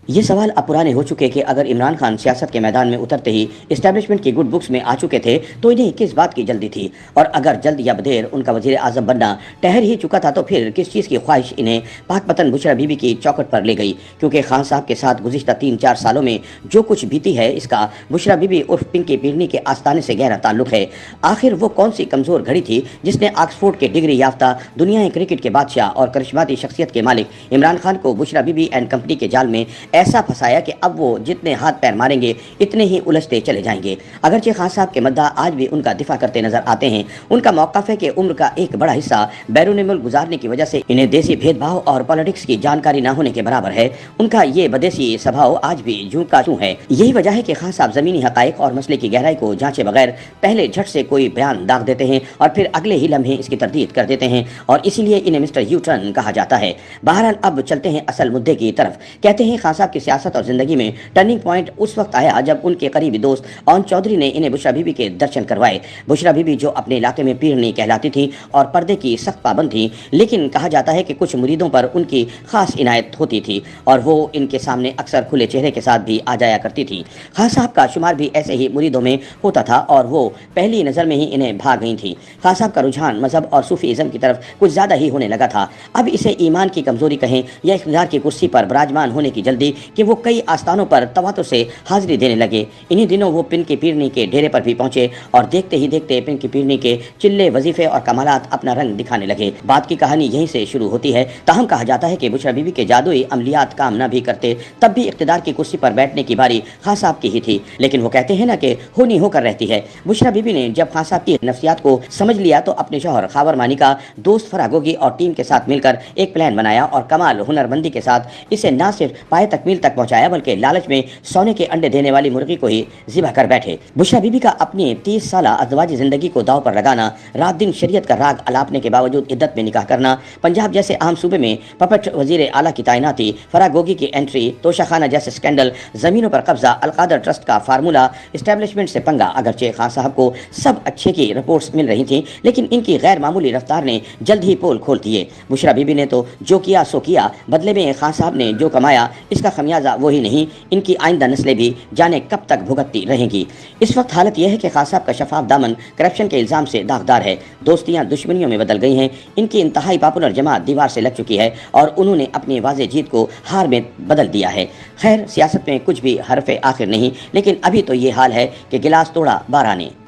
یہ سوال اب پرانے ہو چکے کہ اگر عمران خان سیاست کے میدان میں اترتے ہی اسٹیبلشمنٹ کی گڈ بکس میں آ چکے تھے تو انہیں کس بات کی جلدی تھی، اور اگر جلد یا بدیر ان کا وزیر اعظم بننا ٹہر ہی چکا تھا تو پھر کس چیز کی خواہش انہیں پاک پتن بشرا بی بی کی چوکٹ پر لے گئی؟ کیونکہ خان صاحب کے ساتھ گزشتہ 3-4 سالوں میں جو کچھ بیتی ہے اس کا بشرا بی بی عرف پنکی پیرنی کے آستانے سے گہرا تعلق ہے۔ آخر وہ کون سی کمزور گھڑی تھی جس نے آکسفورڈ کے ڈگری یافتہ دنیا کرکٹ کے بادشاہ اور کرشماتی شخصیت کے مالک عمران خان کو بشرا بی بی اینڈ کمپنی کے جال میں ایسا پھنسایا کہ اب وہ جتنے ہاتھ پیر ماریں گے اتنے ہی الجھتے چلے جائیں گے؟ اگرچہ خان صاحب کے مداح آج بھی ان کا دفاع کرتے نظر آتے ہیں، ان کا موقف ہے کہ عمر کا ایک بڑا حصہ بیرون ملک گزارنے کی وجہ سے انہیں دیسی بھید بھاؤ اور پالیٹکس کی جانکاری نہ ہونے کے برابر ہے۔ ان کا یہ بدیسی سبھاؤ آج بھی جوں کا توں ہے۔ یہی وجہ ہے کہ خان صاحب زمینی حقائق اور مسئلے کی گہرائی کو جانچے بغیر پہلے جھٹ سے کوئی بیان داغ دیتے ہیں اور پھر اگلے ہی لمحے اس کی تردید کر دیتے ہیں، اور اسی لیے انہیں مسٹر یو ٹرن کہا جاتا ہے۔ بہرحال اب چلتے ہیں اصل مدعے کی طرف۔ کہتے ہیں خان صاحب کی سیاست اور زندگی میں ٹرننگ پوائنٹ اس وقت آیا جب ان کے قریبی دوست اون چودھری نے انہیں بشرا بی بی کے درشن کروائے۔ بشرا بی بی جو اپنے علاقے میں پیرنی کہلاتی تھی اور پردے کی سخت پابند تھی، لیکن کہا جاتا ہے کہ کچھ مریدوں پر ان کی خاص عنایت ہوتی تھی اور وہ ان کے سامنے اکثر کھلے چہرے کے ساتھ بھی آ جایا کرتی تھی۔ خان صاحب کا شمار بھی ایسے ہی مریدوں میں ہوتا تھا اور وہ پہلی نظر میں ہی انہیں بھا گئی تھی۔ خان صاحب کا رجحان مذہب اور صوفی ازم کی طرف کچھ زیادہ ہی ہونے لگا تھا۔ اب اسے ایمان کی کمزوری کہیں یا اقتدار کی کرسی پر براجمان ہونے کی جلدی کہ وہ کئی آستانوں پر تواتر سے حاضری دینے لگے۔ انہی دنوں وہ پنکی پیرنی کے ڈیرے پر بھی پہنچے اور دیکھتے ہی دیکھتے پنکی پیرنی کے چلے، وظیفے اور کمالات اپنا رنگ دکھانے لگے۔ بات کی کہانی یہیں سے شروع ہوتی ہے۔ تاہم کہا جاتا ہے کہ بشرا بی بی کے جادوئی عملیات کام نہ بھی کرتے تب بھی اقتدار کی کرسی پر بیٹھنے کی باری خان صاحب کی ہی تھی۔ لیکن وہ کہتے ہیں نا کہ ہونی ہو کر رہتی ہے۔ بشرا بی بی نے جب خان صاحب کی نفسیات کو سمجھ لیا تو اپنے شوہر خاور مانی کا دوست فرا گوگی اور ٹیم کے ساتھ مل کر ایک پلان بنایا اور کمال ہنرمندی کے ساتھ اسے نہ صرف پائے تکمیل تک پہنچایا بلکہ لالچ میں سونے کے انڈے دینے والی مرغی کو ہی ذبح کر بیٹھے۔ بشرا بی بی کا اپنی 30 سالہ ازدواجی زندگی کو داؤ پر لگانا، رات دن شریعت کا راگ الاپنے کے باوجود عدت میں نکاح کرنا، پنجاب جیسے اہم صوبے میں پپٹ وزیر اعلیٰ کی تعیناتی، فرا گوگی کی انٹری، توشہ خانہ جیسے سکینڈل، زمینوں پر قبضہ، القادر ٹرسٹ کا فارمولہ، اسٹیبلشمنٹ سے پنگا۔ اگرچہ خان صاحب کو سب اچھے کی رپورٹس مل رہی تھیں لیکن ان کی غیر معمولی رفتار نے جلد ہی پول کھول دیے۔ بشرا بی بی نے تو جو کیا سو کیا، بدلے میں خان صاحب نے جو کمایا اس کا خمیازہ وہی نہیں، ان کی آئندہ نسلیں بھی جانے کب تک بھگتتی رہیں گی۔ اس وقت حالت یہ ہے کہ خان صاحب کا شفاف دامن کرپشن کے الزام سے داغدار ہے۔ دوستیاں دشمنیوں میں بدل گئی ہیں، ان کی انتہائی پاپولر جماعت دیوار سے لگ چکی ہے اور انہوں نے اپنی واضح جیت کو ہار میں بدل دیا ہے۔ خیر، سیاست میں کچھ بھی حرف آخر نہیں، لیکن ابھی تو یہ حال ہے کہ گلاس توڑا بارہ نے۔